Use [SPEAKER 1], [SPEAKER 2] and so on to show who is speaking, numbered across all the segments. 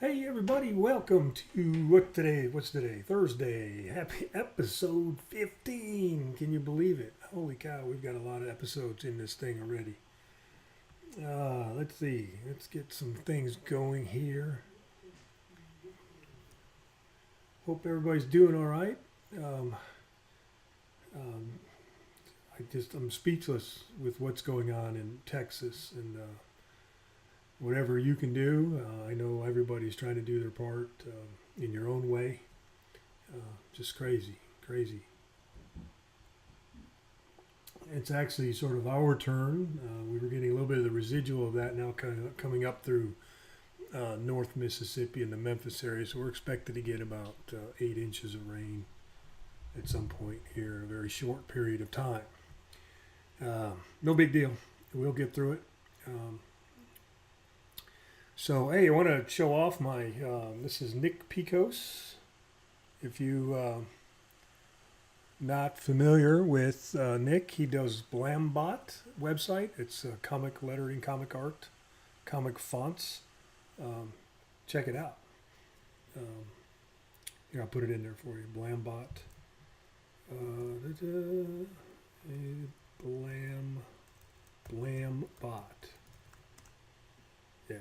[SPEAKER 1] Hey everybody, welcome to what's today? Thursday. Happy episode 15. Can you believe it? Holy cow, we've got a lot of episodes in this thing already. Let's see. Let's get some things going here. Hope everybody's doing all right. Um, um, I'm speechless with what's going on in Texas and whatever you can do. I know everybody's trying to do their part in your own way. Just crazy, crazy. It's actually sort of our turn. We were getting a little bit of the residual of that now kind of coming up through North Mississippi and the Memphis area. So we're expected to get about 8 inches of rain at some point here in a very short period of time. No big deal. We'll get through it. So, hey, I want to show off my. This is Nick Picos. If you not familiar with Nick, he does Blambot website. It's comic lettering, comic art, comic fonts. Um, Check it out. Um, Here, I'll put it in there for you. Blambot. Blambot. Yeah.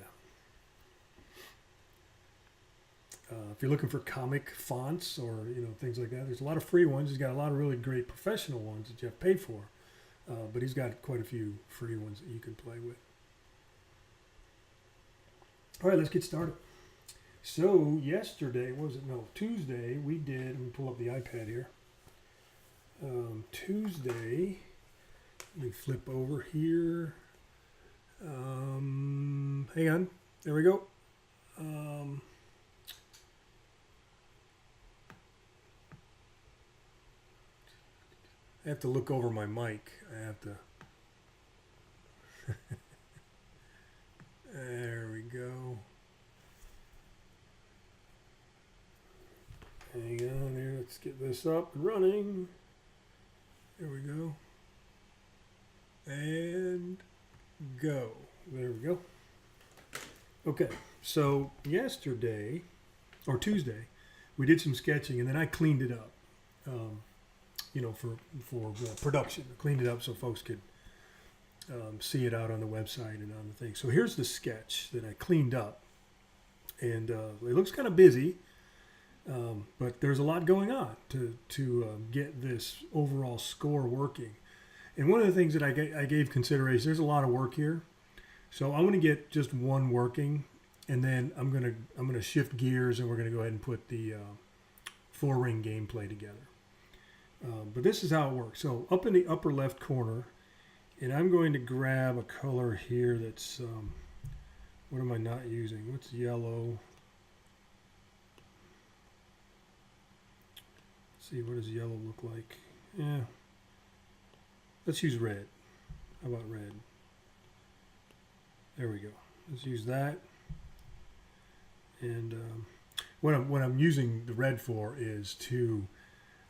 [SPEAKER 1] If you're looking for comic fonts or things like that, there's a lot of free ones. He's got a lot of really great professional ones that you have to pay for, but he's got quite a few free ones that you can play with. All right, let's get started. So yesterday, what was it? No, Tuesday we did. Let me pull up the iPad here. Tuesday, let me flip over here. Hang on. There we go. I have to look over my mic. I have to. There we go. Hang on here. Let's get this up and running. There we go. And go. There we go. Okay. So yesterday, or Tuesday, we did some sketching and then I cleaned it up. For production. I cleaned it up so folks could see it out on the website and on the thing. So here's the sketch that I cleaned up, and it looks kind of busy, but there's a lot going on to get this overall score working. And one of the things that I gave consideration, there's a lot of work here, so I'm going to get just one working, and then I'm gonna shift gears, and we're going to go ahead and put the 4-ring gameplay together. But this is how it works. So up in the upper left corner, and I'm going to grab a color here that's, what am I not using? What's yellow? Let's see, what does yellow look like? Yeah. Let's use red. How about red? There we go. Let's use that. And what I'm using the red for is to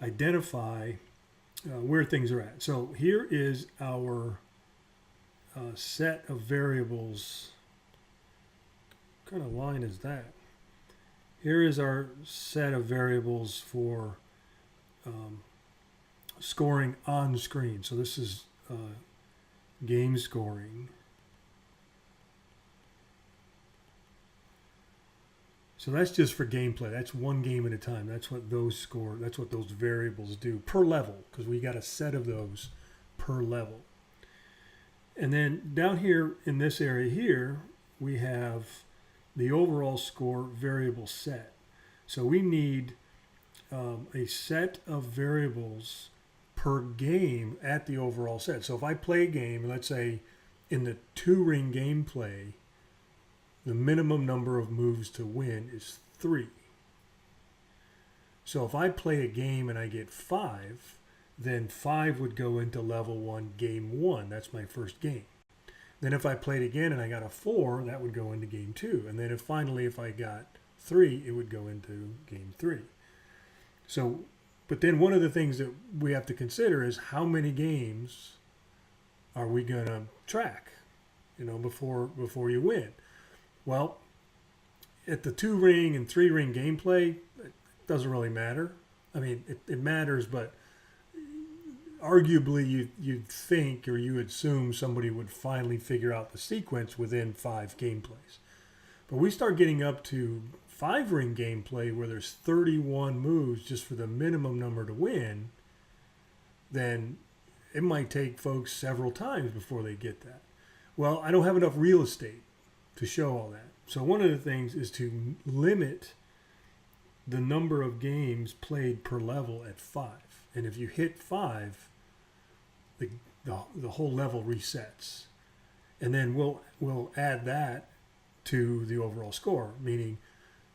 [SPEAKER 1] identify where things are at. So here is our set of variables. What kind of line is that? Here is our set of variables for scoring on screen. So this is game scoring. So that's just for gameplay. That's one game at a time. That's what those variables do per level, because we got a set of those per level. And then down here in this area here, we have the overall score variable set. So we need a set of variables per game at the overall set. So if I play a game, let's say in the 2-ring gameplay, the minimum number of moves to win is 3. So if I play a game and I get 5, then 5 would go into level 1, game 1. That's my first game. Then if I played again and I got a 4, that would go into game 2. And then if I got 3, it would go into game 3. So, but then one of the things that we have to consider is how many games are we going to track, before you win. Well, at the 2-ring and 3-ring gameplay, it doesn't really matter. I mean, it matters, but arguably you'd think or you assume somebody would finally figure out the sequence within 5 gameplays. But we start getting up to 5-ring gameplay where there's 31 moves just for the minimum number to win, then it might take folks several times before they get that. Well, I don't have enough real estate to show all that. So one of the things is to limit the number of games played per level at 5. And if you hit 5, the whole level resets. And then we'll add that to the overall score, meaning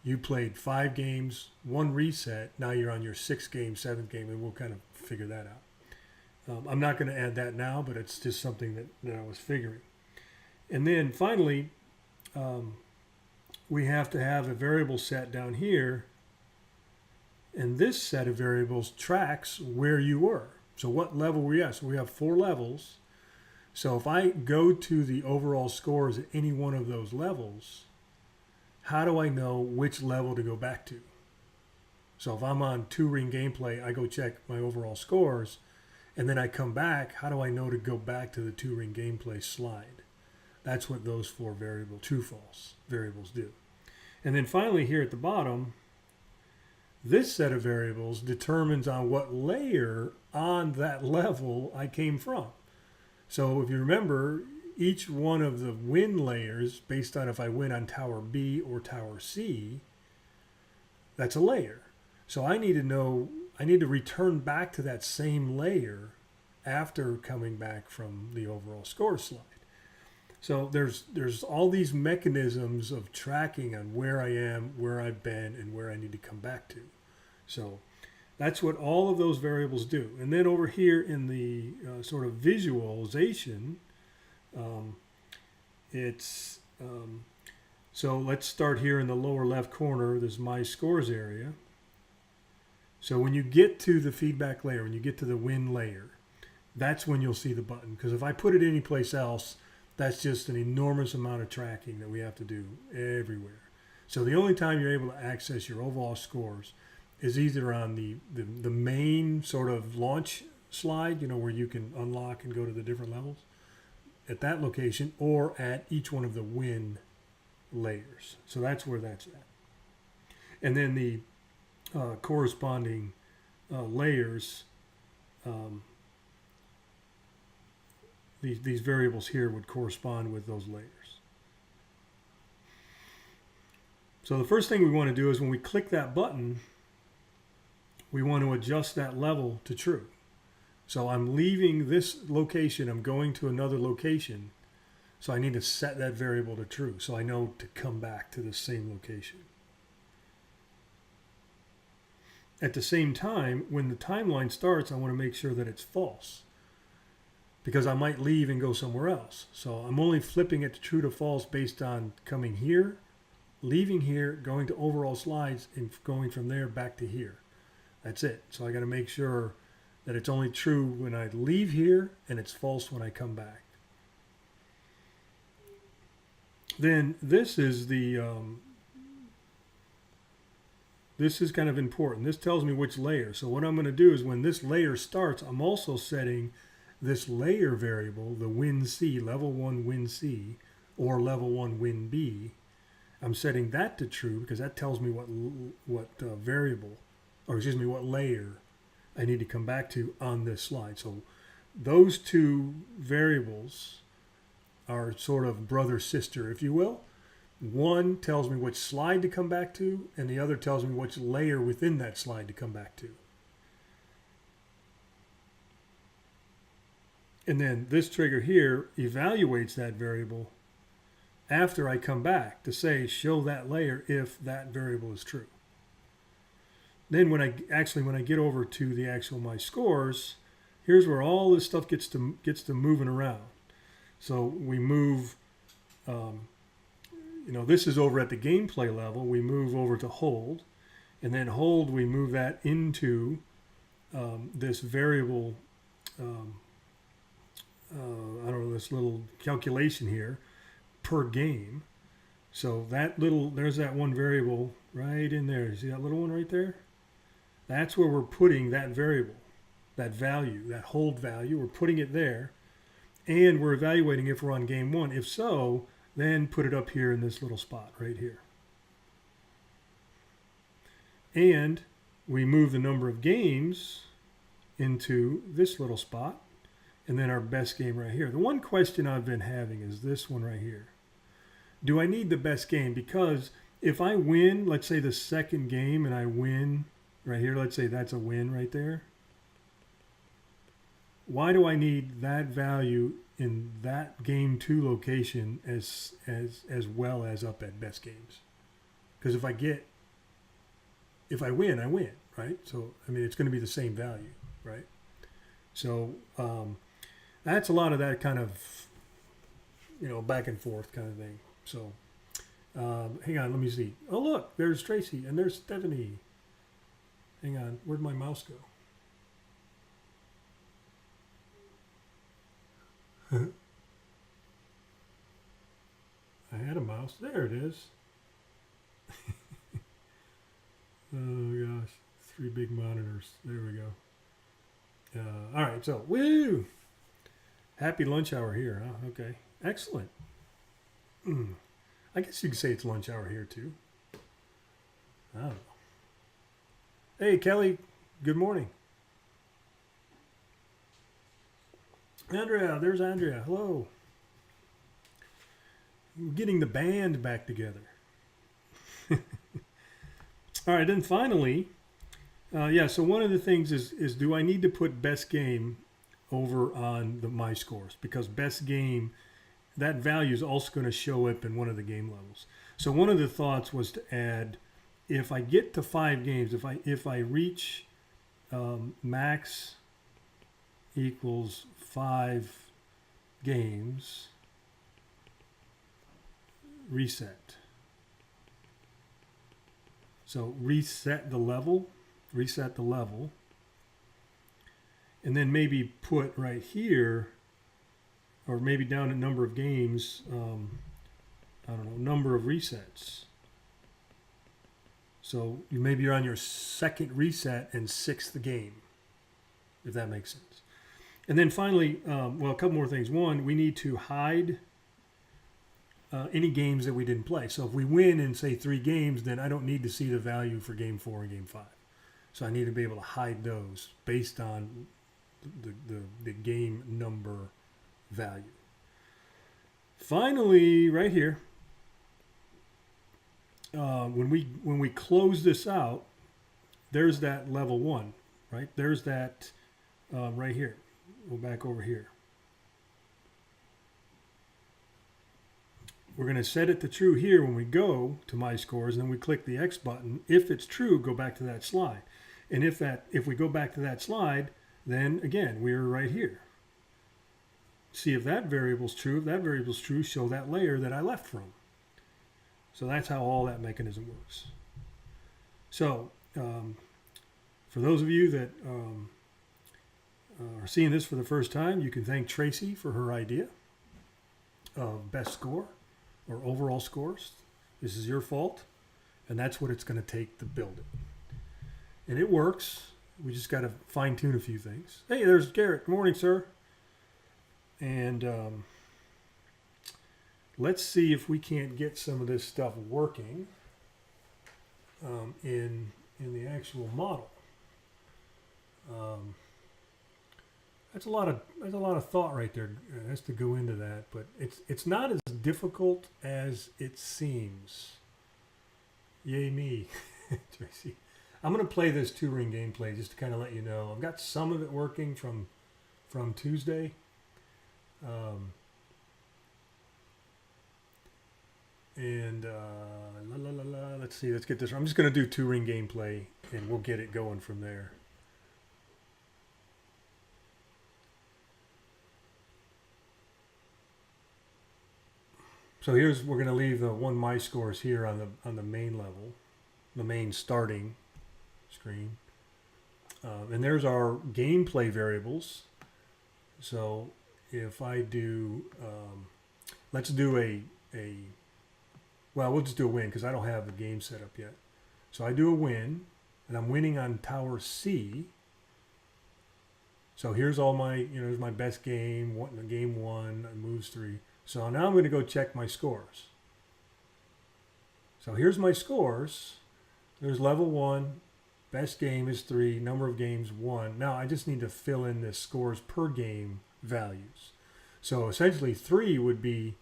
[SPEAKER 1] you played 5 games, 1 reset, now you're on your 6th game, 7th game, and we'll kind of figure that out. I'm not going to add that now, but it's just something that I was figuring. And then finally, we have to have a variable set down here, and this set of variables tracks where you were. So what level were you at? So we have 4 levels. So if I go to the overall scores at any one of those levels, how do I know which level to go back to? So if I'm on 2-ring gameplay, I go check my overall scores, and then I come back, how do I know to go back to the 2-ring gameplay slide? That's what those 4 variable true-false variables do. And then finally here at the bottom, this set of variables determines on what layer on that level I came from. So if you remember, each one of the win layers, based on if I win on Tower B or Tower C, that's a layer. So I need to return back to that same layer after coming back from the overall score slide. So there's all these mechanisms of tracking on where I am, where I've been, and where I need to come back to. So that's what all of those variables do. And then over here in the sort of visualization, so let's start here in the lower left corner. There's my scores area. So when you get to the feedback layer, when you get to the win layer, that's when you'll see the button. Because if I put it anyplace else, that's just an enormous amount of tracking that we have to do everywhere. So the only time you're able to access your overall scores is either on the main sort of launch slide, where you can unlock and go to the different levels at that location, or at each one of the win layers. So that's where that's at. And then the corresponding layers, these variables here would correspond with those layers. So the first thing we want to do is when we click that button, we want to adjust that level to true. So I'm leaving this location, I'm going to another location, so I need to set that variable to true so I know to come back to the same location. At the same time, when the timeline starts, I want to make sure that it's false, because I might leave and go somewhere else. So I'm only flipping it to true to false based on coming here, leaving here, going to overall slides, and going from there back to here. That's it. So I got to make sure that it's only true when I leave here and it's false when I come back. Then this is this is kind of important. This tells me which layer. So what I'm going to do is when this layer starts, I'm also setting this layer variable, the win C, level 1 win C, or level 1 win B. I'm setting that to true because that tells me what variable, or excuse me, what layer I need to come back to on this slide. So those 2 variables are sort of brother sister, if you will. One tells me which slide to come back to, and the other tells me which layer within that slide to come back to. And then this trigger here evaluates that variable after I come back to say show that layer if that variable is true. Then when I get over to the actual my scores, here's where all this stuff gets to moving around. So we move, this is over at the gameplay level. We move over to hold, and then hold, we move that into this variable, this little calculation here per game. So that little, there's that one variable right in there. See that little one right there? That's where we're putting that variable, that value, that hold value. We're putting it there, and we're evaluating if we're on game one. If so, then put it up here in this little spot right here. And we move the number of games into this little spot, and then our best game right here. The one question I've been having is this one right here. Do I need the best game? Because if I win, let's say the second game, and I win right here, let's say that's a win right there. Why do I need that value in that game 2 location as well as up at best games? Because if I win, I win, right? So I mean, it's going to be the same value, right? So that's a lot of that kind of, back and forth kind of thing. So hang on, let me see. Oh look, there's Tracy and there's Stephanie. Hang on, where'd my mouse go? I had a mouse. There it is. Oh gosh, 3 big monitors. There we go. All right, so woo! Happy lunch hour here, huh? Okay, excellent. I guess you could say it's lunch hour here too. I don't know. Hey Kelly, good morning. Andrea, there's Andrea. Hello. Getting the band back together. All right, then finally, so one of the things is do I need to put best game over on my scores? Because best game, that value is also going to show up in one of the game levels. So one of the thoughts was to add, if I get to 5 games, if I reach max equals 5 games, reset. So reset the level, and then maybe put right here, or maybe down a number of games, I don't know, number of resets. So maybe you're on your second reset and 6th game, if that makes sense. And then finally, a couple more things. One, we need to hide any games that we didn't play. So if we win in, say, 3 games, then I don't need to see the value for game 4 and game 5. So I need to be able to hide those based on the game number value. Finally, right here, when we close this out, there's that level 1, right? There's that right here. Go back over here. We're going to set it to true here when we go to my scores, and then we click the X button. If it's true, go back to that slide. And if we go back to that slide, then again, we're right here. See if that variable's true. If that variable's true, show that layer that I left from. So that's how all that mechanism works. So for those of you that are seeing this for the first time, you can thank Tracy for her idea of best score or overall scores. This is your fault, and that's what it's going to take to build it. And it works. We just got to fine tune a few things. Hey, there's Garrett. Good morning, sir. And let's see if we can't get some of this stuff working in the actual model. That's a lot of thought right there. It has to go into that, but it's not as difficult as it seems. Yay me, Tracy. I'm gonna play this 2-ring gameplay just to kind of let you know. I've got some of it working from Tuesday. Let's see. Let's get this. I'm just gonna do 2-ring gameplay, and we'll get it going from there. So we're going to leave the one my scores here on the main level, the main starting screen, and there's our gameplay variables. So if I do, let's do a well, we'll just do a win because I don't have the game set up yet. So I do a win, and I'm winning on Tower C. So here's all my, here's my best game, game 1, moves 3. So now I'm going to go check my scores. So here's my scores. There's level 1, best game is 3, number of games 1. Now I just need to fill in the scores per game values. So essentially 3 would be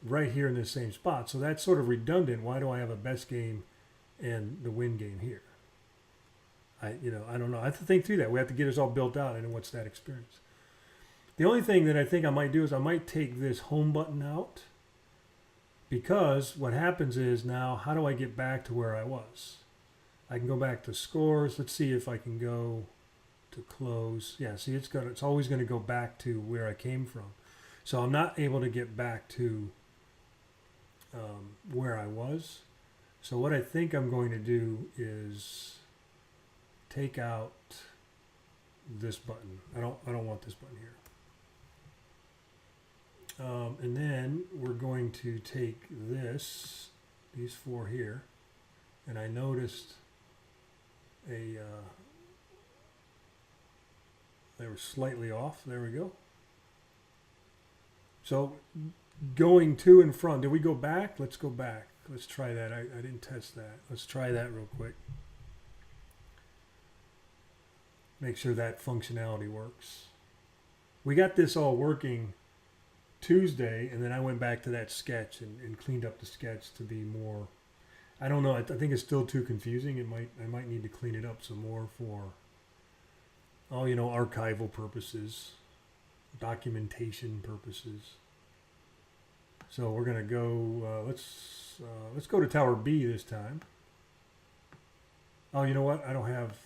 [SPEAKER 1] right here in this same spot. So that's sort of redundant. Why do I have a best game and the win game here? I don't know. I have to think through that. We have to get us all built out and what's that experience. The only thing that I think I might do is I might take this home button out, because what happens is now, how do I get back to where I was? I can go back to scores. Let's see if I can go to close. Yeah, see, it's always going to go back to where I came from. So I'm not able to get back to where I was. So what I think I'm going to do is take out this button. I don't want this button here. And then we're going to take these 4 here, and I noticed they were slightly off. There we go. So going to and from, did we go back? Let's go back. Let's try that. I didn't test that. Let's try that real quick. Make sure that functionality works. We got this all working Tuesday, and then I went back to that sketch and cleaned up the sketch to be more, I don't know, I think it's still too confusing. I might need to clean it up some more for archival purposes, documentation purposes. So we're gonna go, let's go to Tower B this time. Oh, you know what? I don't have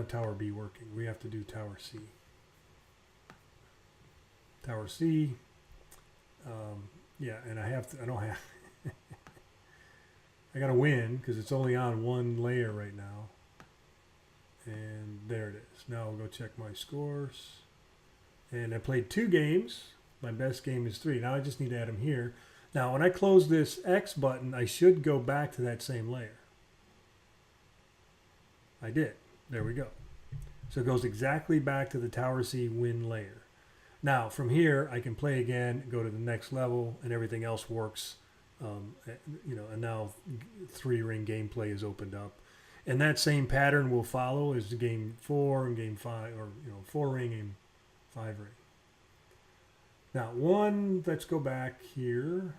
[SPEAKER 1] Tower B working. We have to do Tower C. Tower C. Yeah, and I don't have. I got to win because it's only on one layer right now. And there it is. Now I'll go check my scores. And I played 2 games. My best game is 3. Now I just need to add them here. Now when I close this X button, I should go back to that same layer. I did. There we go. So it goes exactly back to the Tower C win layer. Now from here, I can play again, go to the next level, and everything else works. And now 3-ring gameplay is opened up. And that same pattern will follow as game 4 and game 5, or 4-ring and 5-ring. Now let's go back here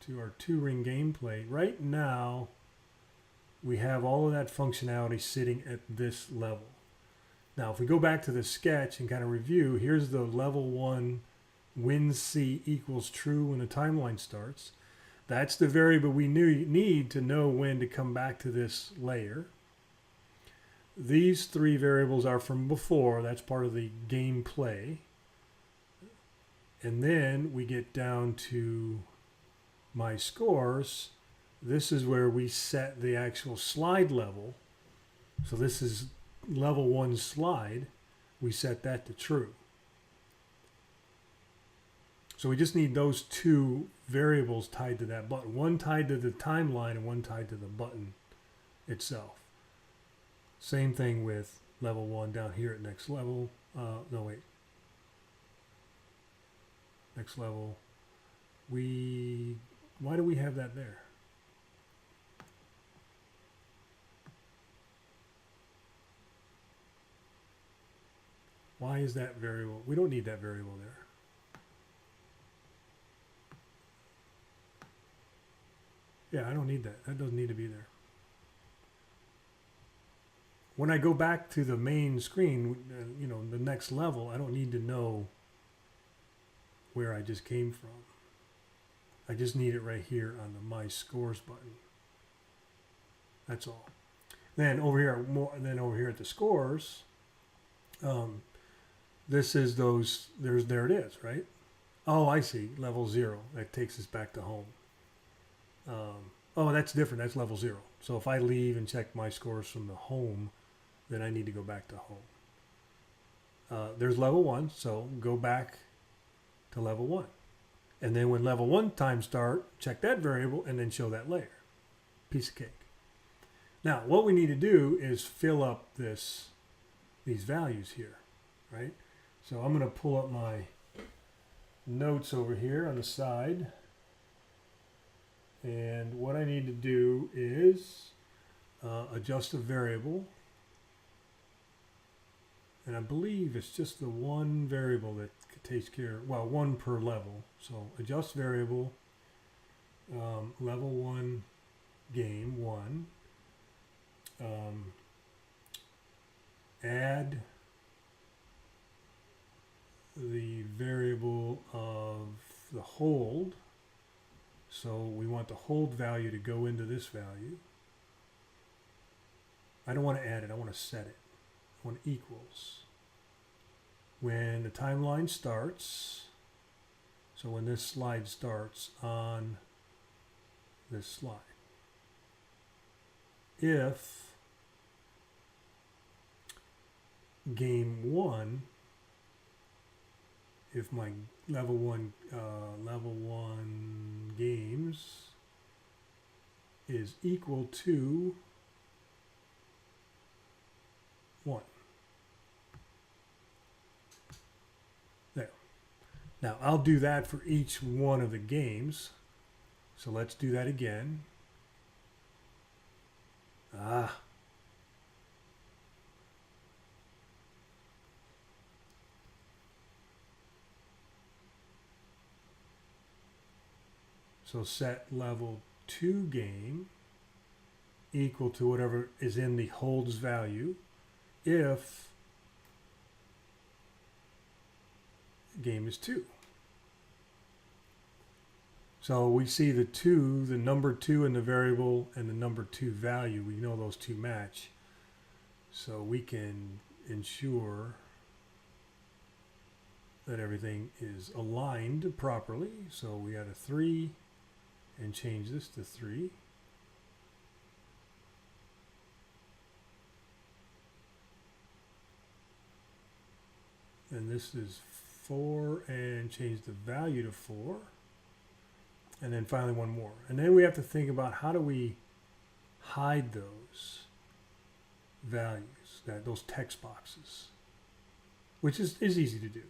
[SPEAKER 1] to our 2-ring gameplay. Right now, we have all of that functionality sitting at this level. Now, if we go back to the sketch and kind of review, here's the level 1 win C equals true when the timeline starts. That's the variable we need to know when to come back to this layer. These 3 variables are from before. That's part of the gameplay. And then we get down to my scores. This is where we set the actual slide level. So this is level 1 slide. We set that to true. So we just need those 2 variables tied to that button. One tied to the timeline and one tied to the button itself. Same thing with level 1 down here at next level. Next level. Why do we have that there? Why is that variable? We don't need that variable there. Yeah, I don't need that. That doesn't need to be there. When I go back to the main screen, the next level, I don't need to know where I just came from. I just need it right here on the My Scores button. That's all. Then over here at the scores, this is those. There it is, right? Oh, I see. Level 0. That takes us back to home. Oh, that's different. That's level 0. So if I leave and check my scores from the home, then I need to go back to home. There's level 1, so go back to level 1. And then when level 1 time start, check that variable and then show that layer. Piece of cake. Now, what we need to do is fill up these values here, right? So I'm going to pull up my notes over here on the side. And what I need to do is adjust a variable. And I believe it's just the one variable that takes care, well, one per level. So adjust variable, level 1, game 1. Add the variable of the hold. So we want the hold value to go into this value. I don't want to add it, I want to set it. I want equals. When the timeline starts, so when this slide starts on this slide, if game 1, if my level 1 games is equal to 1. There. Now I'll do that for each one of the games. So let's do that again. So set level 2 game equal to whatever is in the holds value if game is 2. So we see the 2, the number 2 in the variable and the number 2 value. We know those two match. So we can ensure that everything is aligned properly. So we add a 3 and change this to 3. And this is 4 and change the value to 4. And then finally one more. And then we have to think about how do we hide those values, those text boxes, which is easy to do.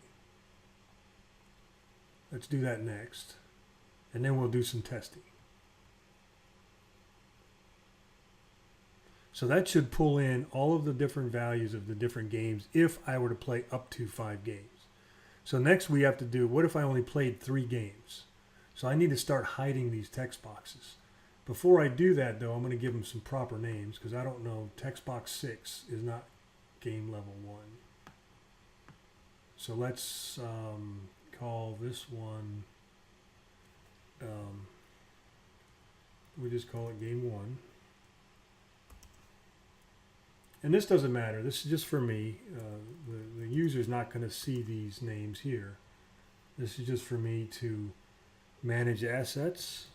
[SPEAKER 1] Let's do that next. And then we'll do some testing. So that should pull in all of the different values of the different games if I were to play up to 5 games. So next we have to do, what if I only played 3 games? So I need to start hiding these text boxes. Before I do that though, I'm going to give them some proper names because I don't know, text box 6 is not game level 1. So let's call this one, we just call it game 1. And this doesn't matter, this is just for me. The user's not going to see these names here. This is just for me to manage assets.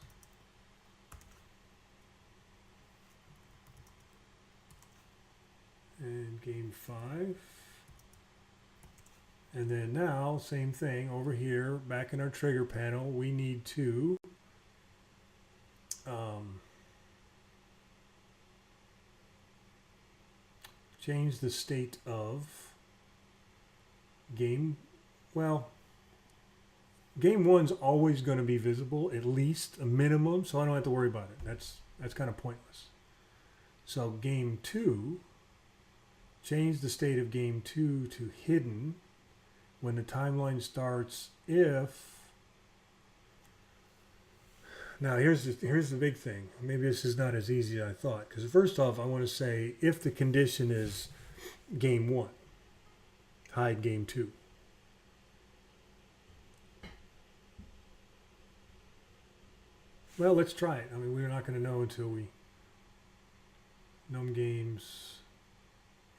[SPEAKER 1] And game 5. And then now, same thing over here, back in our trigger panel, we need to change the state of game. Well, game 1's always going to be visible, at least a minimum, so I don't have to worry about it. That's kind of pointless. So game 2, change the state of game 2 to hidden when the timeline starts if. Now here's the big thing. Maybe this is not as easy as I thought, because first off I want to say if the condition is game 1, hide game 2. Well, let's try it. I mean, we're not going to know until we num games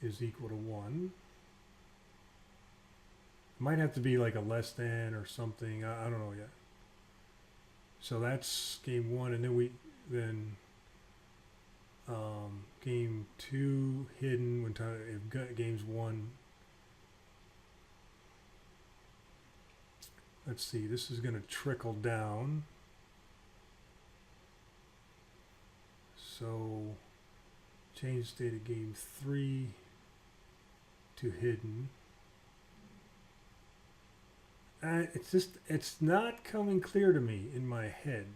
[SPEAKER 1] is equal to 1. It might have to be like a less than or something. I don't know yet. So that's game 1, and then game 2 hidden when if game's 1. let's see, this is going to trickle down. So change state of game 3 to hidden. It's not coming clear to me in my head.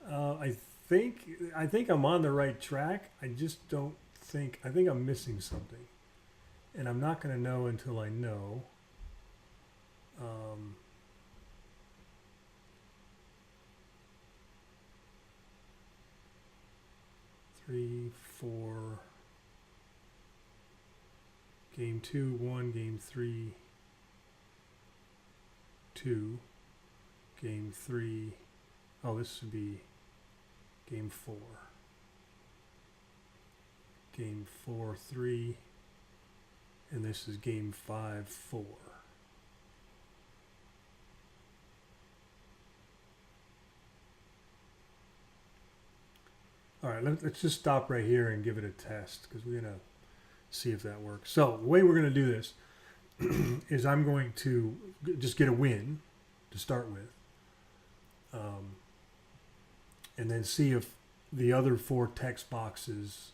[SPEAKER 1] I think I'm on the right track. I just don't think, I think I'm missing something. And I'm not going to know until I know. 3, 4, game 2, 1, game 3, 2, game 3. Oh, this would be game 4. Game 4, 3. And this is game 5, 4. All right, let's just stop right here and give it a test because we're going to see if that works. So the way we're going to do this is I'm going to just get a win to start with, and then see if the other 4 text boxes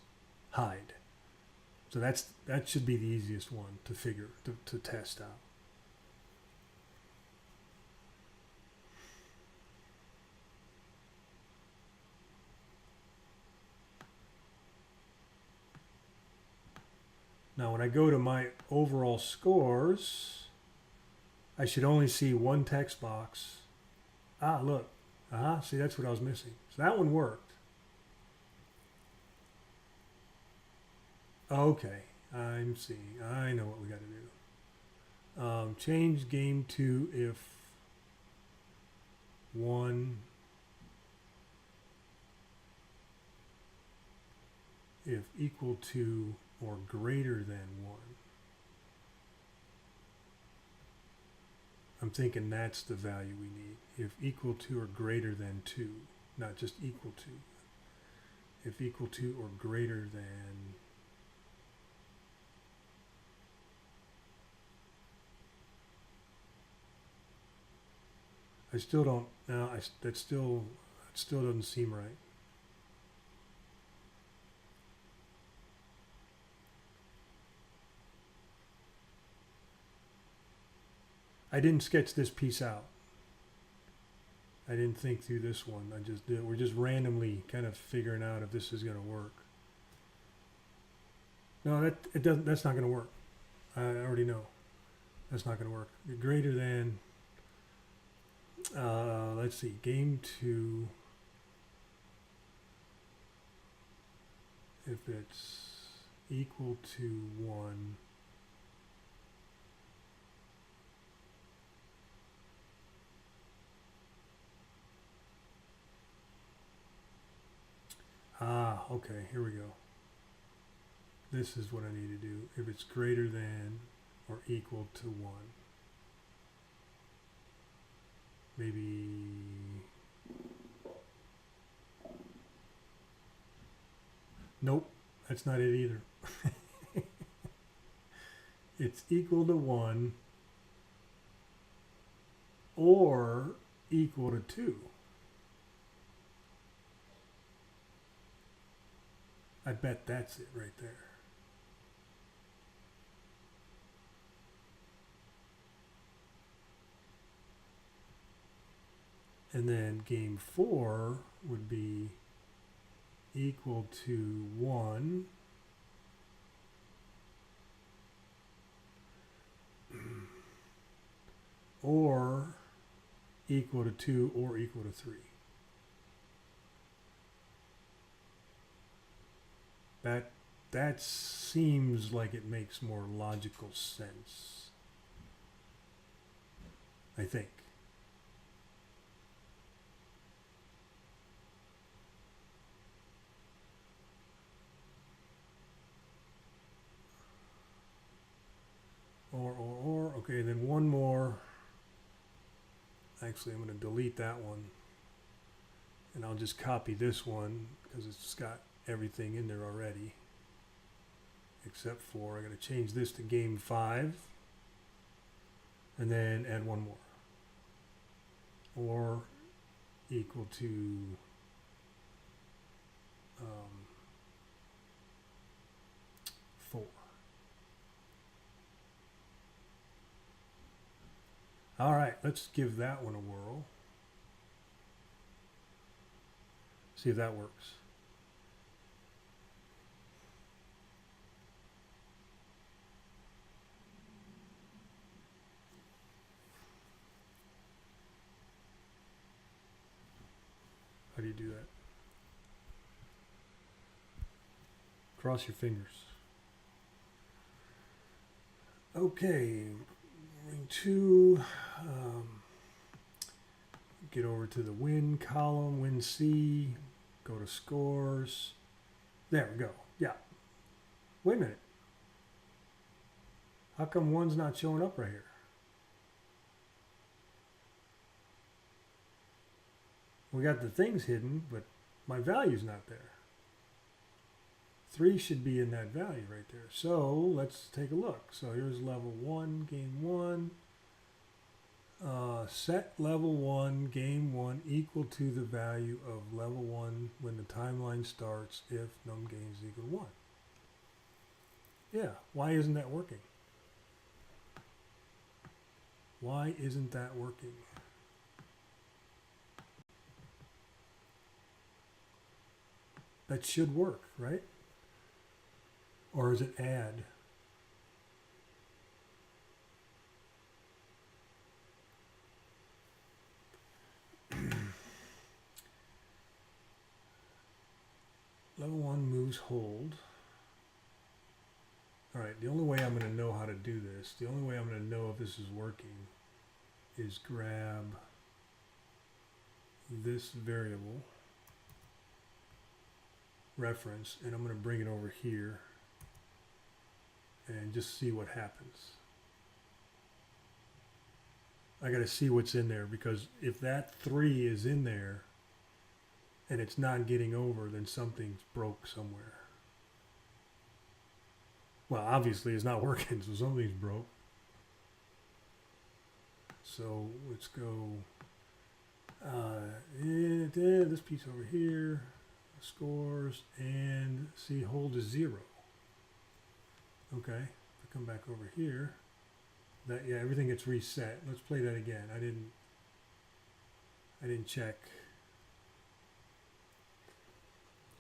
[SPEAKER 1] hide. So that should be the easiest one to figure, to test out. Now when I go to my overall scores, I should only see 1 text box. Ah, look. See, that's what I was missing. So that one worked. Okay, I'm seeing. I know what we got to do. Change game to if 1, if equal to or greater than 1. I'm thinking that's the value we need. If equal to or greater than 2, not just equal to. If equal to or greater than. I still don't. No, that still doesn't seem right. I didn't sketch this piece out. I didn't think through this one. We're just randomly kind of figuring out if this is going to work. No, it doesn't. That's not going to work. I already know. That's not going to work. Greater than. Let's see. Game 2. If it's equal to 1. Okay, here we go. This is what I need to do. If it's greater than or equal to 1. Maybe. Nope, that's not it either. It's equal to 1 or equal to 2. I bet that's it right there. And then game 4 would be equal to 1 or equal to 2 or equal to 3. That seems like it makes more logical sense, I think. Okay, then one more. Actually, I'm going to delete that one. And I'll just copy this one because it's got everything in there already. Except for, I'm going to change this to game 5. and then add one more. Or equal to 4. All right, let's give that one a whirl. See if that works. How do you do that? Cross your fingers. Okay, ring 2. Get over to the win column, win C, go to scores. There we go. Yeah. Wait a minute. How come 1's not showing up right here? We got the things hidden, but my value's not there. 3 should be in that value right there. So let's take a look. So here's level 1, game 1. Set level 1, game 1 equal to the value of level 1 when the timeline starts if num gains equal to 1. Yeah, why isn't that working? Why isn't that working? That should work, right? Or is it add? Level 1 moves hold. All right, the only way I'm going to know how to do this, the only way I'm going to know if this is working is grab this variable reference and I'm going to bring it over here and just see what happens. I got to see what's in there, because if that 3 is in there and it's not getting over, then something's broke somewhere. Well, obviously it's not working, so something's broke. So let's go this piece over here, scores, and see hold is 0. Okay, if I come back over here, that, yeah, everything gets reset. Let's play that again. I didn't check.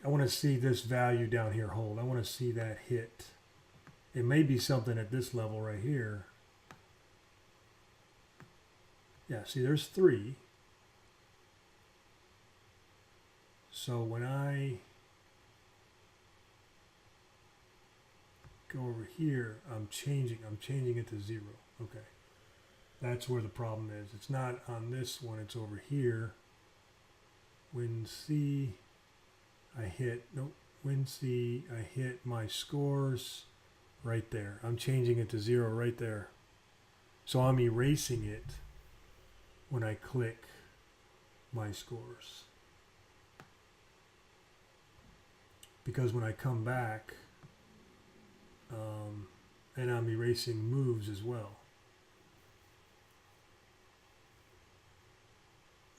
[SPEAKER 1] I want to see this value down here hold. I want to see that hit. It may be something at this level right here. Yeah, see, there's 3. So when I go over here, I'm changing it to 0. Okay. That's where the problem is. It's not on this one, it's over here. When C, I hit, nope, when C, I hit my scores right there. I'm changing it to 0 right there. So I'm erasing it when I click my scores. Because when I come back, and I'm erasing moves as well.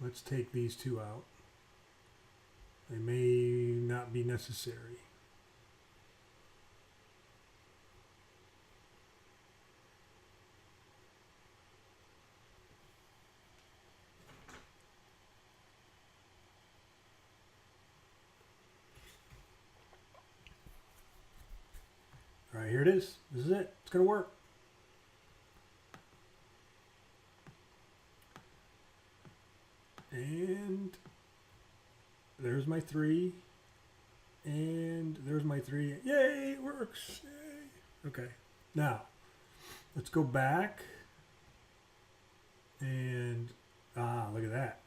[SPEAKER 1] Let's take these 2 out. They may not be necessary. All right, here it is. This is it. It's going to work. And there's my 3. And there's my 3. Yay, it works. Yay. Okay. Now, let's go back. And, look at that.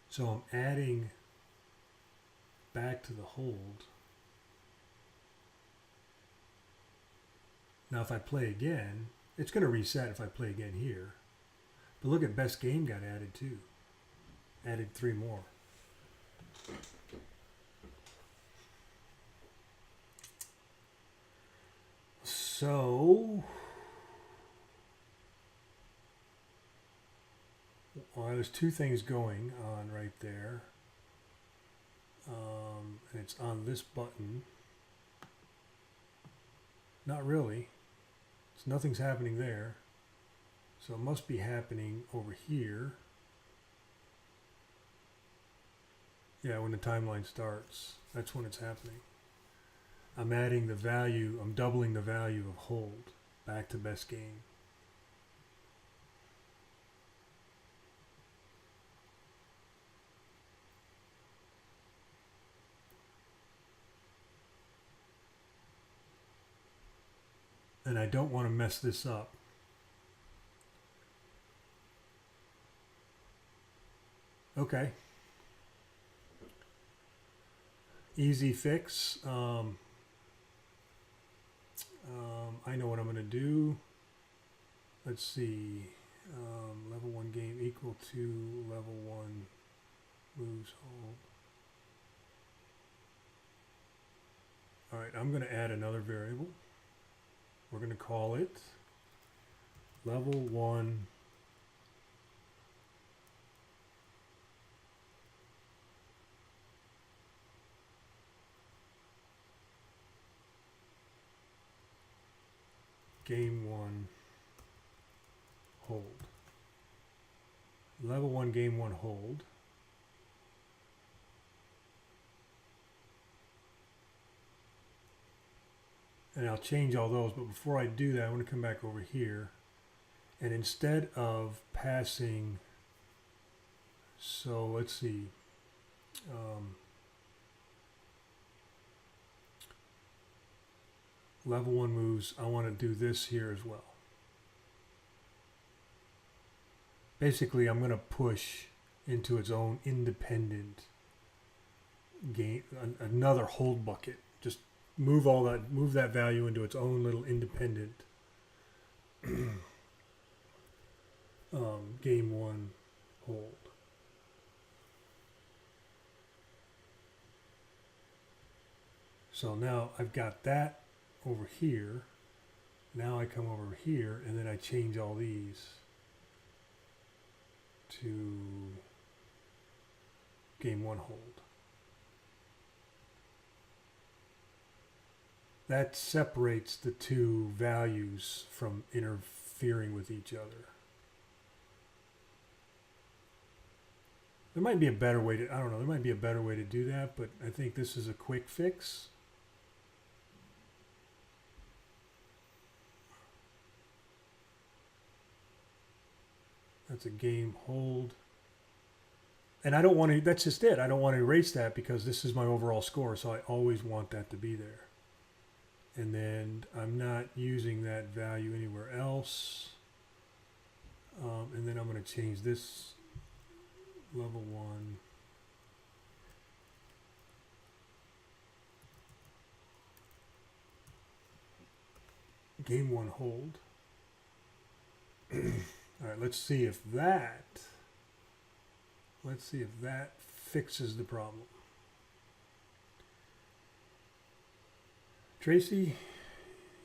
[SPEAKER 1] So I'm adding back to the hold. Now if I play again, it's going to reset if I play again here. But look at best game got added too. Added 3 more. So, well, there's two things going on right there. And it's on this button. Not really. Nothing's happening there. So it must be happening over here. Yeah, when the timeline starts, that's when it's happening. I'm adding the value, I'm doubling the value of hold back to best game. And I don't want to mess this up. Okay. Easy fix. I know what I'm going to do. Let's see. Level 1 game equal to level 1 moves hold. Alright, I'm going to add another variable. We're going to call it level 1 game 1 hold. Level 1 game 1 hold. And I'll change all those, but before I do that, I want to come back over here. And instead of passing, so let's see, level 1 moves, I want to do this here as well. Basically, I'm going to push into its own independent game, another hold bucket. Just move that value into its own little independent game 1 hold. So now I've got that over here. Now I come over here and then I change all these to game 1 hold. That separates the two values from interfering with each other. There might be a better way to, I don't know, there might be a better way to do that, but I think this is a quick fix. That's a game hold. And I don't want to, that's just it. I don't want to erase that because this is my overall score, so I always want that to be there. And then I'm not using that value anywhere else. And then I'm going to change this level 1. Game 1 hold. All right, let's see if that fixes the problem. Tracy,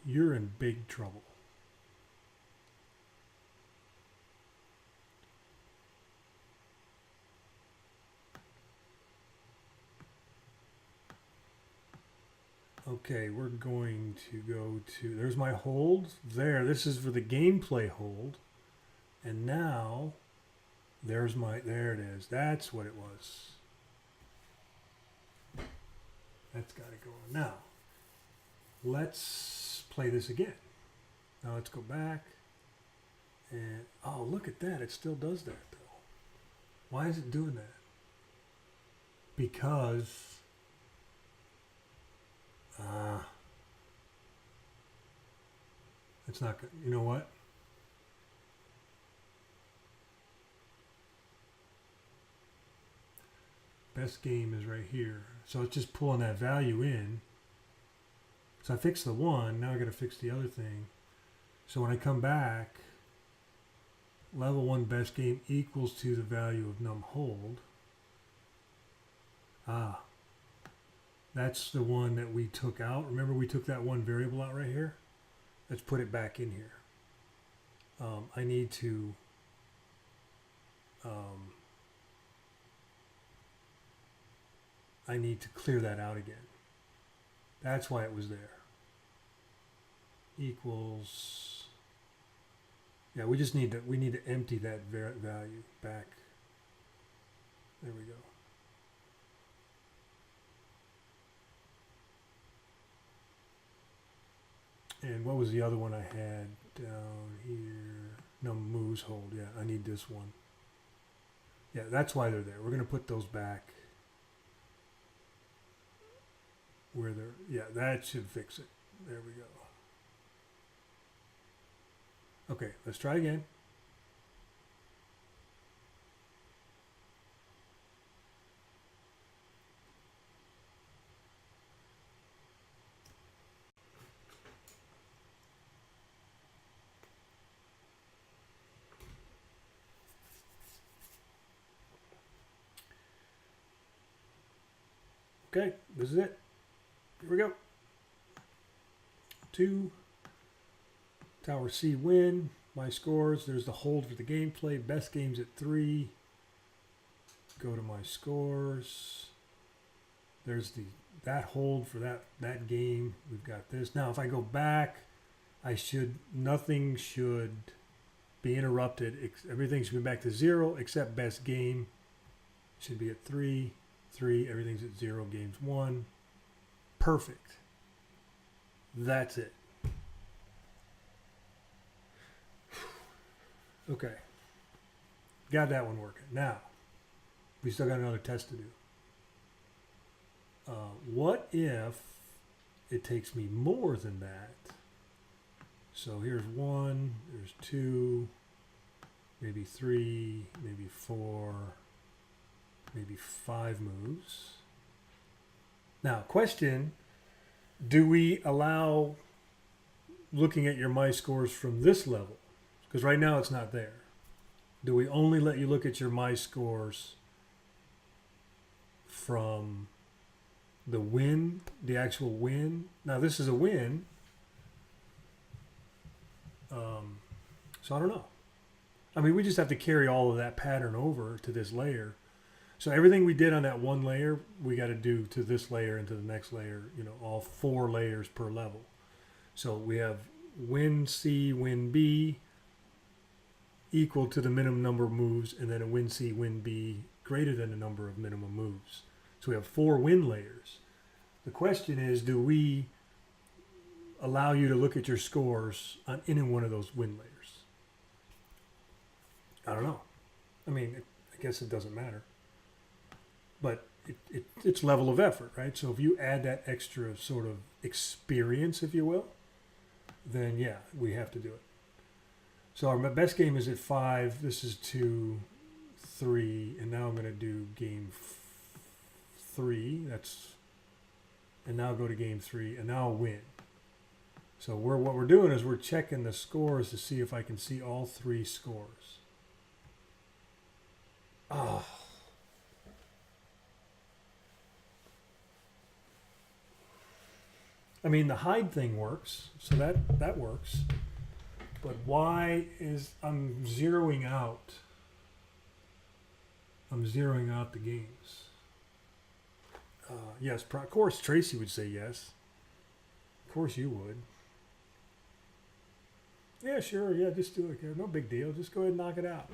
[SPEAKER 1] you're in big trouble. Okay, we're going to go to, there's my hold. There, this is for the gameplay hold. And now, there it is. That's what it was. That's got to go on. Now, let's play this again. Now let's go back. And, oh, look at that. It still does that, though. Why is it doing that? Because it's not good. You know what? Best game is right here. So it's just pulling that value in. So I fixed the one. Now I got to fix the other thing. So when I come back, level 1 best game equals to the value of num hold. Ah, that's the one that we took out. Remember we took that one variable out right here? Let's put it back in here. I need to clear that out again. That's why it was there. Equals. Yeah, we need to empty that value back. There we go. And what was the other one I had down here? No, moves hold. Yeah, I need this one. Yeah, that's why they're there. We're going to put those back where they're. Yeah, that should fix it. There we go. Okay, let's try again. Okay, this is it. Here we go. 2. Tower C win. My scores. There's the hold for the gameplay. Best games at 3. Go to my scores. There's that hold for that game. We've got this. Now if I go back, nothing should be interrupted. Everything should be back to 0 except best game. Should be at 3. 3. Everything's at 0. Games 1. Perfect. That's it. Okay. Got that one working. Now, we still got another test to do. What if it takes me more than that? So here's 1, there's 2, maybe 3, maybe 4, maybe 5 moves. Now, question, do we allow looking at your my scores from this level? Because right now it's not there. Do we only let you look at your my scores from the win, the actual win? Now this is a win. So I don't know. I mean, we just have to carry all of that pattern over to this layer. So everything we did on that one layer, we got to do to this layer and to the next layer, all 4 layers per level. So we have win C, win B equal to the minimum number of moves, and then a win C, win B greater than the number of minimum moves. So we have 4 win layers. The question is, do we allow you to look at your scores on any one of those win layers? I don't know. I mean, I guess it doesn't matter. But it's level of effort, right? So if you add that extra sort of experience, if you will, then yeah, we have to do it. So our best game is at 5. This is 2, 3, and now I'm going to do game 3. And now go to game 3, and now I'll win. So what we're doing is we're checking the scores to see if I can see all 3 scores. Oh. I mean, the hide thing works, so that works. But why is I'm zeroing out the games? Yes, of course Tracy would say yes. Of course you would. Yeah, sure, yeah, just do it. No big deal. Just go ahead and knock it out.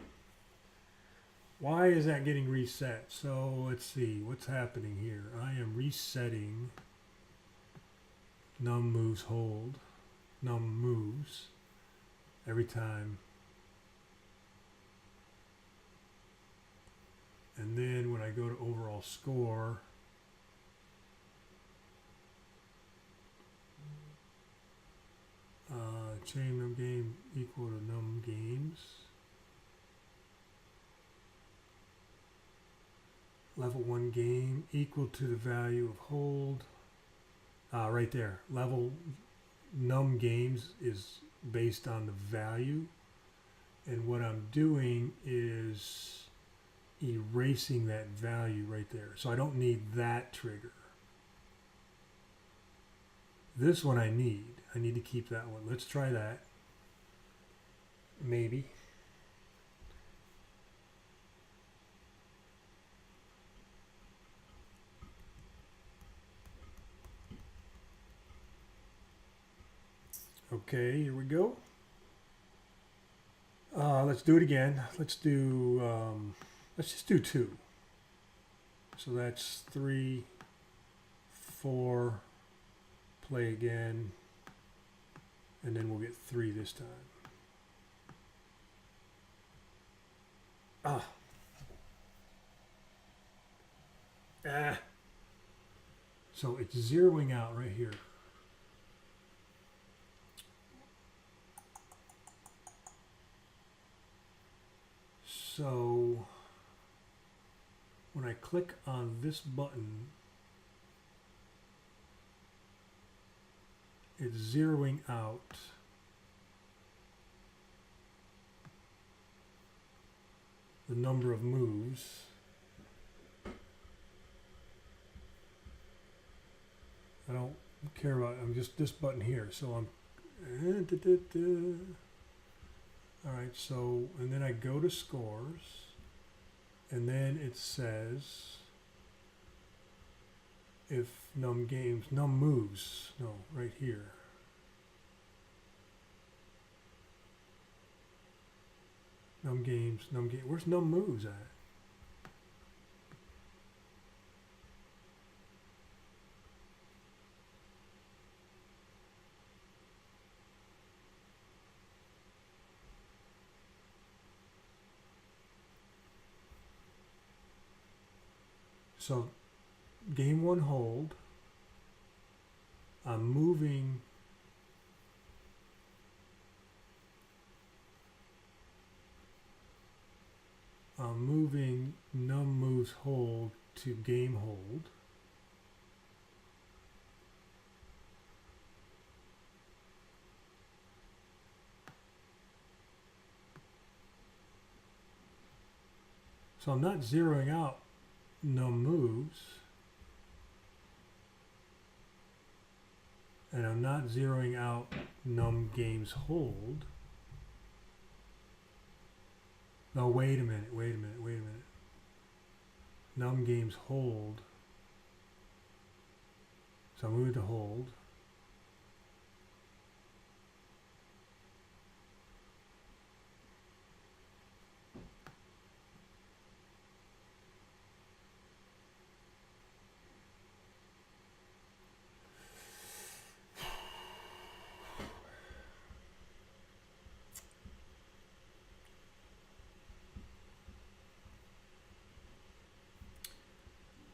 [SPEAKER 1] Why is that getting reset? So let's see what's happening here. I am resetting num moves hold, num moves every time. And then when I go to overall score, chain num game equal to num games. Level 1 game equal to the value of hold. Right there. Level num games is based on the value. And what I'm doing is erasing that value right there. So I don't need that trigger. This one I need. I need to keep that one. Let's try that. Maybe. Okay, here we go. Let's do it again. Let's just do 2. So that's 3, 4, play again, and then we'll get 3 this time. So it's zeroing out right here. So when I click on this button, it's zeroing out the number of moves. I don't care about, I'm just this button here. So I'm, all right, so, and then I go to scores, and then it says if num moves, no, right here. Num games, where's num moves at? So game 1 hold, I'm moving num moves hold to game hold. So I'm not zeroing out num moves, and I'm not zeroing out num games hold. No, wait a minute. Num games hold. So I move to hold.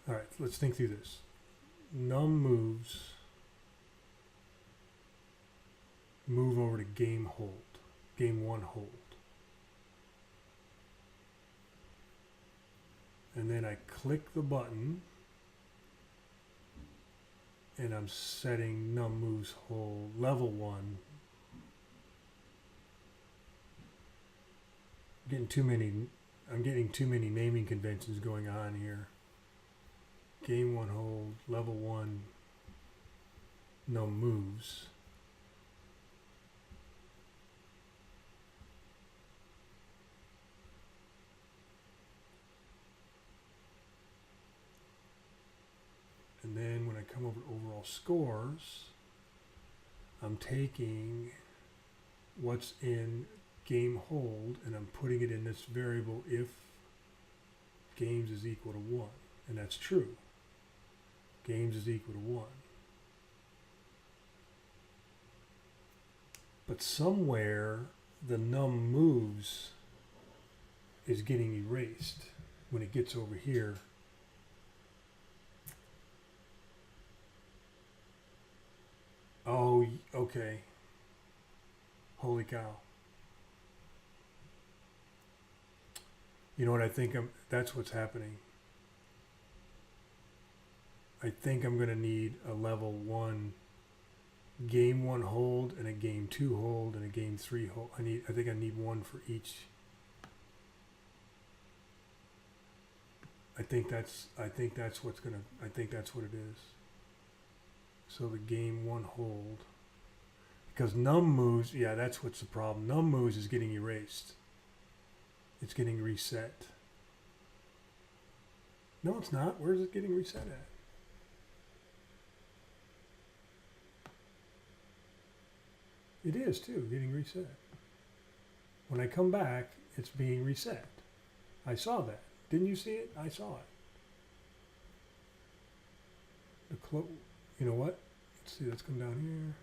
[SPEAKER 1] All right, let's think through this. Num moves move over to game hold, game 1 hold. And then I click the button, and I'm setting num moves hold level 1. I'm getting too many naming conventions going on here. Game 1 hold, level 1, num moves. And then when I come over to overall scores, I'm taking what's in game hold and I'm putting it in this variable if games is equal to 1. And that's true. Games is equal to 1. But somewhere the num moves is getting erased when it gets over here. Oh, okay. Holy cow. You know what I think that's what's happening. I think I'm going to need a level 1 game 1 hold and a game 2 hold and a game 3 hold. I think I need one for each. I think that's what's gonna. I think that's what it is. So the game one hold. Because num moves, yeah, that's what's the problem. Num moves is getting erased. It's getting reset. No, it's not. Where's it getting reset at? It is too, getting reset. When I come back, it's being reset. I saw that. Didn't you see it? I saw it. You know what? Let's see, let's come down here.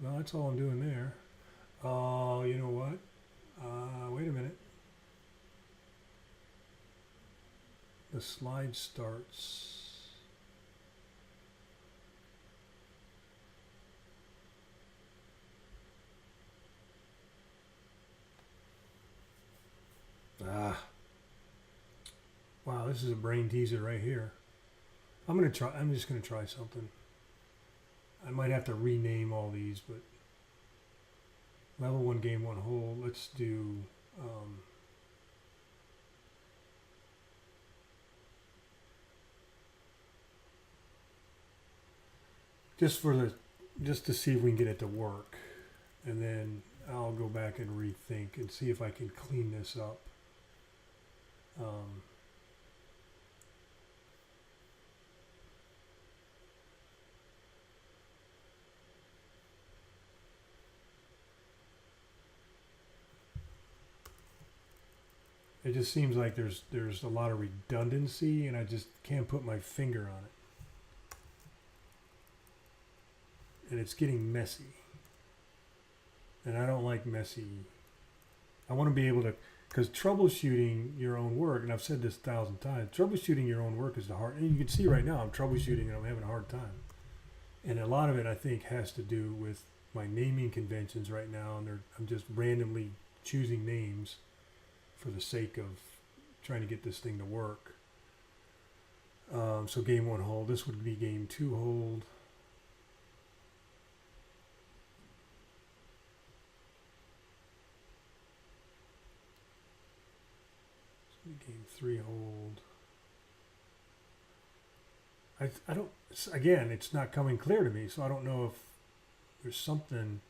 [SPEAKER 1] No, that's all I'm doing there. You know what? Wait a minute. The slide starts. Wow, this is a brain teaser right here. I'm just gonna try something. I might have to rename all these, but level 1 game 1 hole. Let's do just to see if we can get it to work, and then I'll go back and rethink and see if I can clean this up. It just seems like there's a lot of redundancy, and I just can't put my finger on it. And it's getting messy. And I don't like messy. I want to be able to, because troubleshooting your own work, and I've said this 1,000 times, troubleshooting your own work is the hard, and you can see right now I'm troubleshooting and I'm having a hard time. And a lot of it, I think, has to do with my naming conventions right now, and I'm just randomly choosing names for the sake of trying to get this thing to work. So game 1 hold. This would be game 2 hold. Game 3 hold. I don't, again, it's not coming clear to me, so I don't know if there's something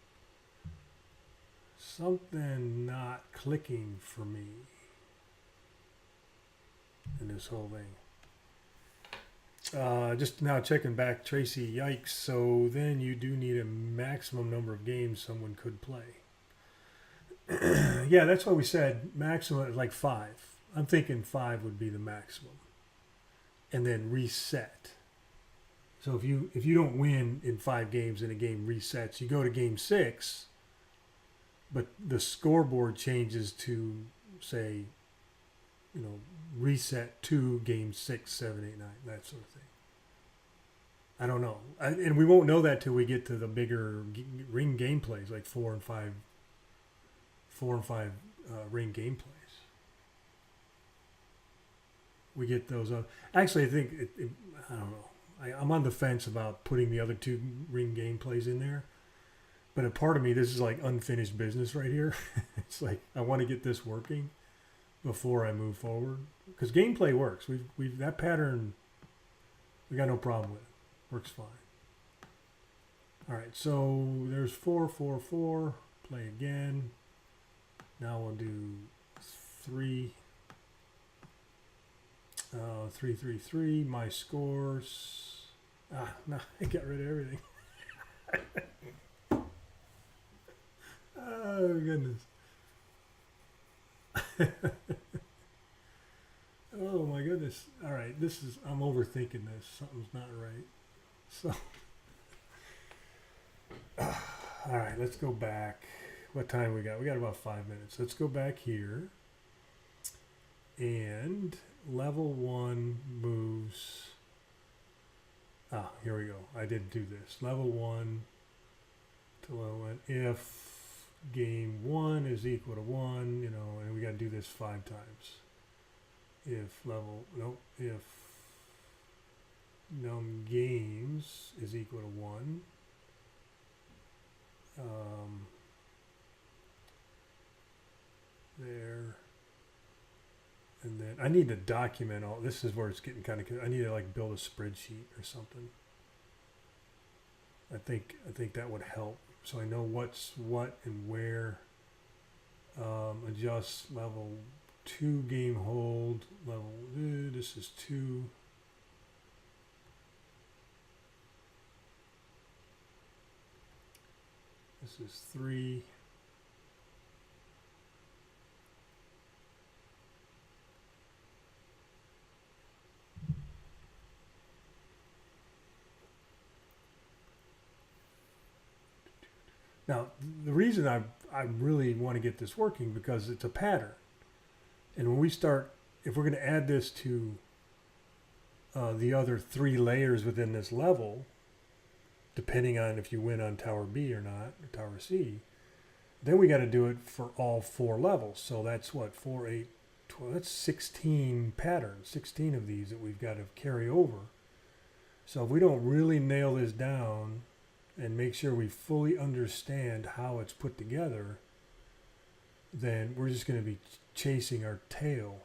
[SPEAKER 1] not clicking for me in this whole thing. Just now checking back, Tracy, yikes. So then you do need a maximum number of games someone could play. Yeah, that's why we said maximum, like 5. I'm thinking 5 would be the maximum. And then reset. So if you don't win in 5 games and a game resets, you go to game 6, but the scoreboard changes to, say, reset to game 6, 7, 8, 9, that sort of thing. I don't know. And we won't know that till we get to the bigger ring gameplays, like 4 and 5 ring gameplays. We get those up. Actually, I think, I don't know. I'm on the fence about putting the other 2 ring gameplays in there. But a part of me, this is like unfinished business right here. It's like, I want to get this working before I move forward. Because gameplay works. We've that pattern, we got no problem with it. Works fine. All right, so there's 4, 4, 4. Play again. Now we'll do 3. 3, 3, 3. My scores. No, I got rid of everything. Oh, goodness. Oh, my goodness. All right, I'm overthinking this. Something's not right. So, all right, let's go back. What time we got? We got about 5 minutes. Let's go back here. And level 1 moves. Here we go. I didn't do this. Level 1 to level 1. If game 1 is equal to 1, and we got to do this 5 times. If num games is equal to 1, there, and then I need to document all. This is where it's getting kind of. I need to like build a spreadsheet or something. I think that would help, so I know what's what and where. Adjust level 2 game hold level. This is 2. This is 3. Now, the reason I really want to get this working because it's a pattern. And when we start, if we're going to add this to the other 3 layers within this level, depending on if you win on Tower B or not, or Tower C, then we got to do it for all 4 levels. So that's what, 4, 8, 12, that's 16 patterns, 16 of these that we've got to carry over. So if we don't really nail this down and make sure we fully understand how it's put together, then we're just going to be chasing our tail.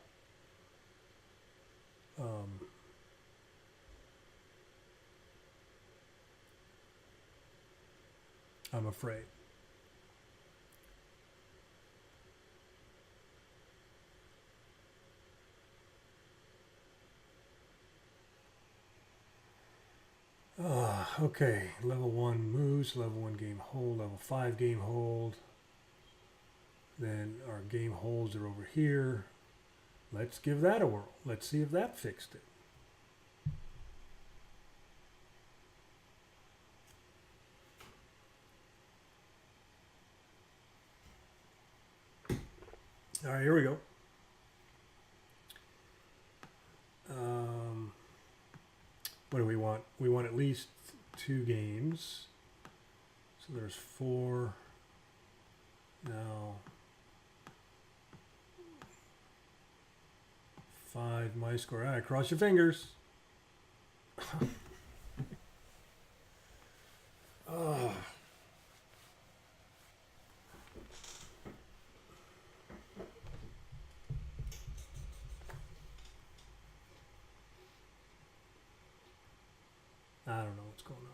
[SPEAKER 1] I'm afraid. Okay, level 1 moves, level 1 game hold, level 5 game hold. Then our game holds are over here. Let's give that a whirl. Let's see if that fixed it. All right, here we go. What do we want? We want at least 2 games. So there's 4. Now 5 my score. All right, cross your fingers. Oh. I don't know what's going on.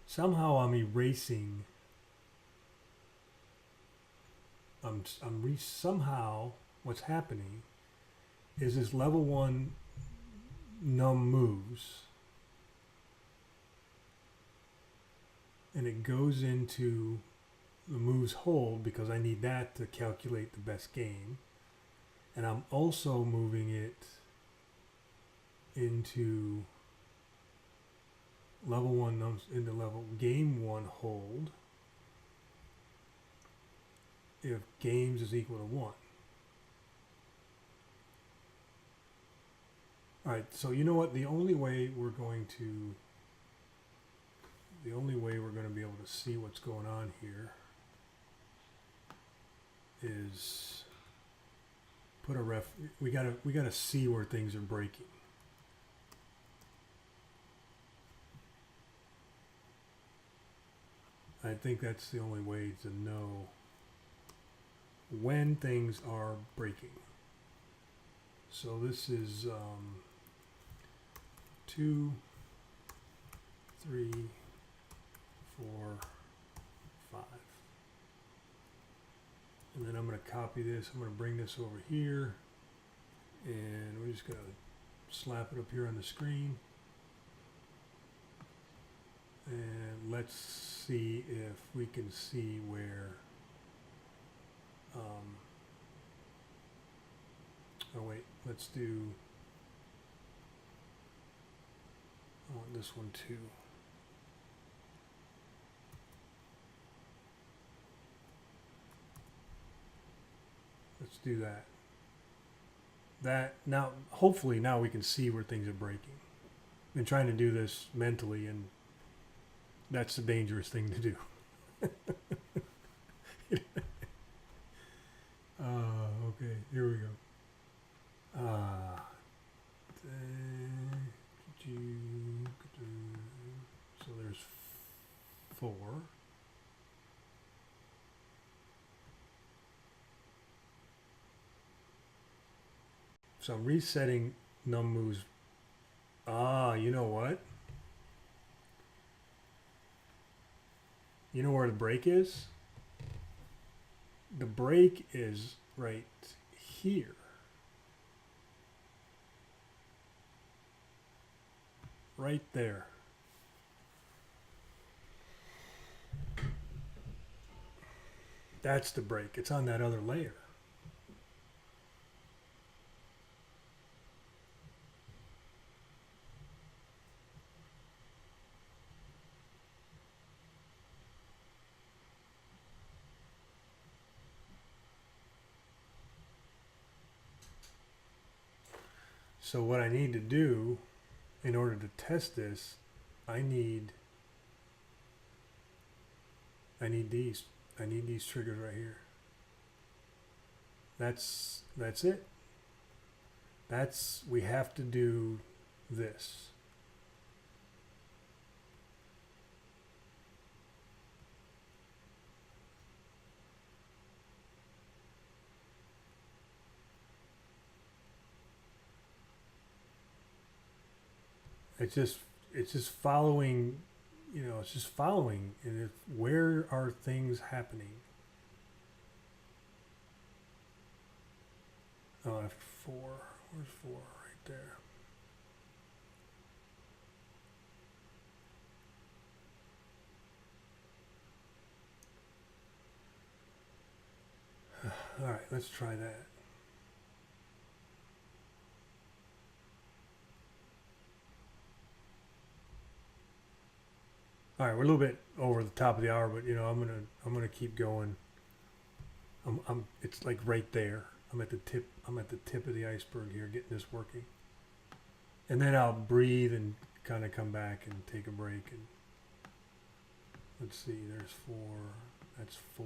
[SPEAKER 1] Somehow I'm erasing. Somehow what's happening is this level 1 num moves, and it goes into the moves hold because I need that to calculate the best game. And I'm also moving it into level 1 nums into level game 1 hold if games is equal to 1. All right, so you know what? The only way we're going to be able to see what's going on here is put a ref. We gotta see where things are breaking. I think that's the only way to know when things are breaking. So this is 2, 3, 4, 5. And then I'm going to copy this. I'm going to bring this over here. And we're just going to slap it up here on the screen. And let's see if we can see where... oh wait, let's do... I want this one too. Let's do that. That now, hopefully now we can see where things are breaking. I've been trying to do this mentally, and that's the dangerous thing to do. Okay, here we go. So there's 4. So I'm resetting num moves. Ah, you know what? You know where the break is? The break is right here. Right there. That's the break. It's on that other layer. So what I need to do in order to test this, I need these. I need these triggers right here. That's it. We have to do this. It's just following, it's just following. And where are things happening? Oh, F4. Where's 4? Right there. All right, let's try that. All right, we're a little bit over the top of the hour, but I'm gonna keep going. It's like right there. I'm at the tip of the iceberg here, getting this working. And then I'll breathe and kind of come back and take a break. And let's see, there's 4. That's 4.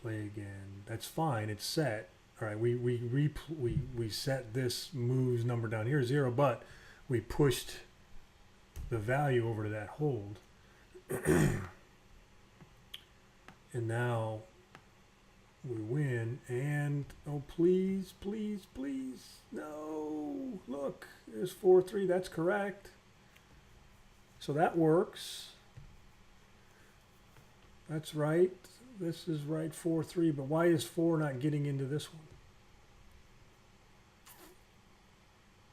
[SPEAKER 1] Play again. That's fine. It's set. All right, we set this moves number down here 0, but we pushed the value over to that hold. And now we win, and oh please, please, please, no, look, there's 4-3, that's correct. So that works. That's right. This is right, 4-3, but why is 4 not getting into this one?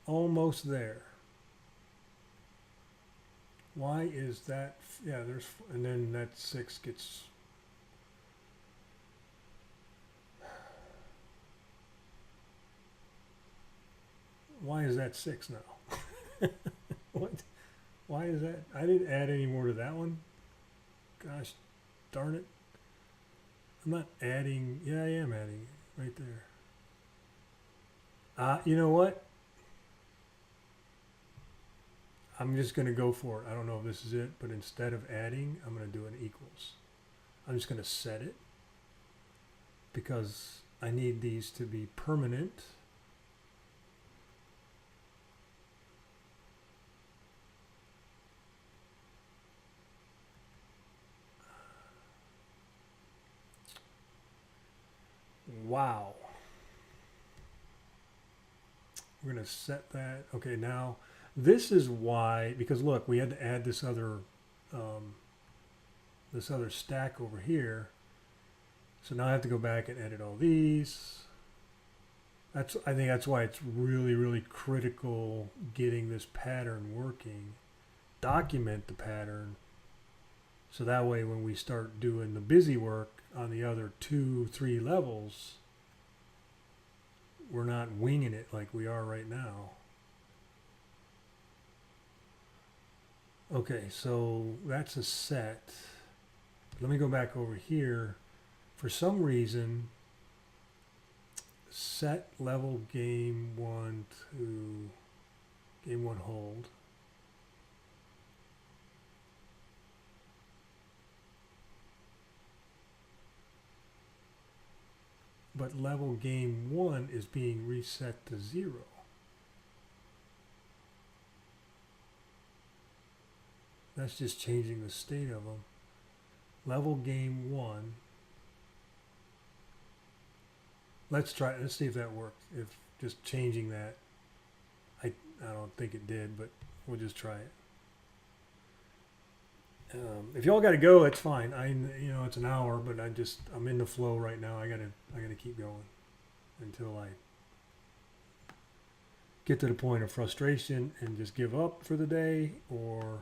[SPEAKER 1] Almost there. Why is that? Yeah, there's, and then that 6 gets. Why is that 6 now? What? Why is that? I didn't add any more to that one. Gosh darn it. I'm not adding. Yeah, I am adding right there. You know what? I'm just going to go for it. I don't know if this is it, but instead of adding, I'm going to do an equals. I'm just going to set it because I need these to be permanent. Wow. We're going to set that. Okay, now this is why, because look, we had to add this other stack over here. So now I have to go back and edit all these. I think that's why it's really, really critical getting this pattern working. Document the pattern. So that way when we start doing the busy work on the other 2-3 levels, we're not winging it like we are right now. Okay, so that's a set. Let me go back over here. For some reason, set level game 1 to game 1 hold. But level game 1 is being reset to 0. That's just changing the state of them. Level game 1. Let's try. Let's see if that works. just changing that. I don't think it did, but we'll just try it. If y'all got to go, that's fine. It's an hour, but I'm in the flow right now. I gotta keep going until I get to the point of frustration and just give up for the day, or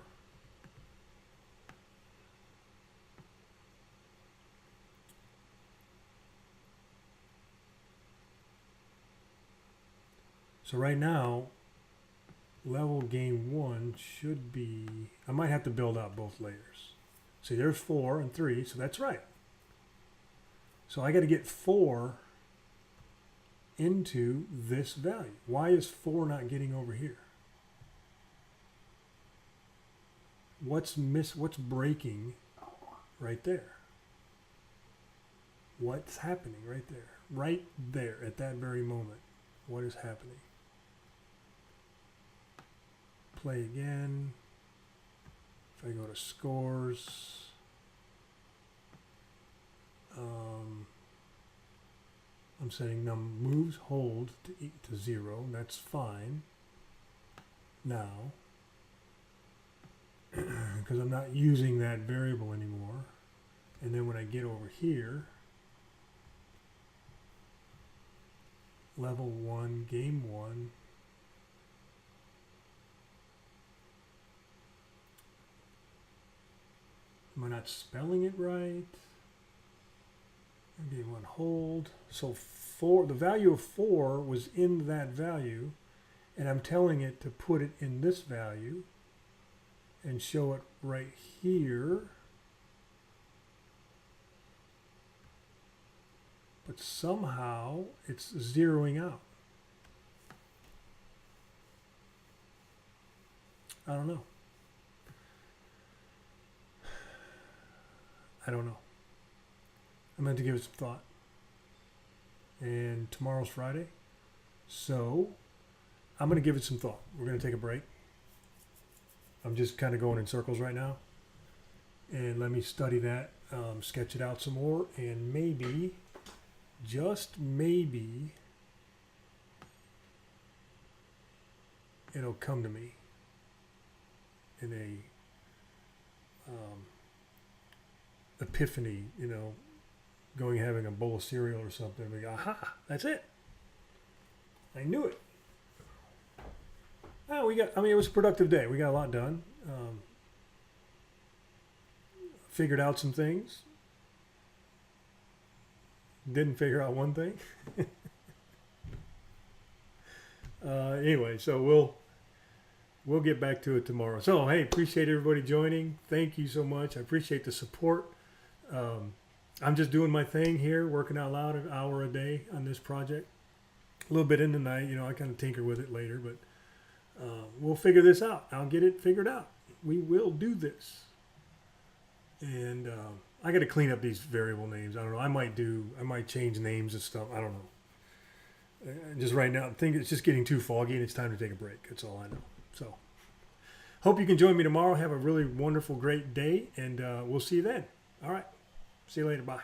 [SPEAKER 1] so right now, level game 1 should be, I might have to build out both layers. See, there's 4 and 3, so that's right. So I got to get 4 into this value. Why is 4 not getting over here? What's breaking right there? What's happening right there? Right there at that very moment. What is happening? Play again. If I go to scores, I'm setting moves hold to 0. That's fine now because I'm not using that variable anymore. And then when I get over here, level 1, game 1. Am I not spelling it right? Game 1 hold. So 4, the value of 4 was in that value, and I'm telling it to put it in this value and show it right here. But somehow it's zeroing out. I don't know. I don't know. I'm going to give it some thought. And tomorrow's Friday. So I'm going to give it some thought. We're going to take a break. I'm just kind of going in circles right now. And let me study that, sketch it out some more, and maybe, just maybe, it'll come to me in a epiphany, going having a bowl of cereal or something. We go, aha, that's it. I knew it. Oh, it was a productive day. We got a lot done. Figured out some things. Didn't figure out one thing. Anyway, so we'll get back to it tomorrow. So, hey, appreciate everybody joining. Thank you so much. I appreciate the support. I'm just doing my thing here, working out loud an hour a day on this project. A little bit in the night, I kind of tinker with it later, but we'll figure this out. I'll get it figured out. We will do this. And I got to clean up these variable names. I don't know. I might change names and stuff. I don't know. Just right now, I think it's just getting too foggy and it's time to take a break. That's all I know. So, hope you can join me tomorrow. Have a really wonderful, great day, and we'll see you then. All right. See you later. Bye.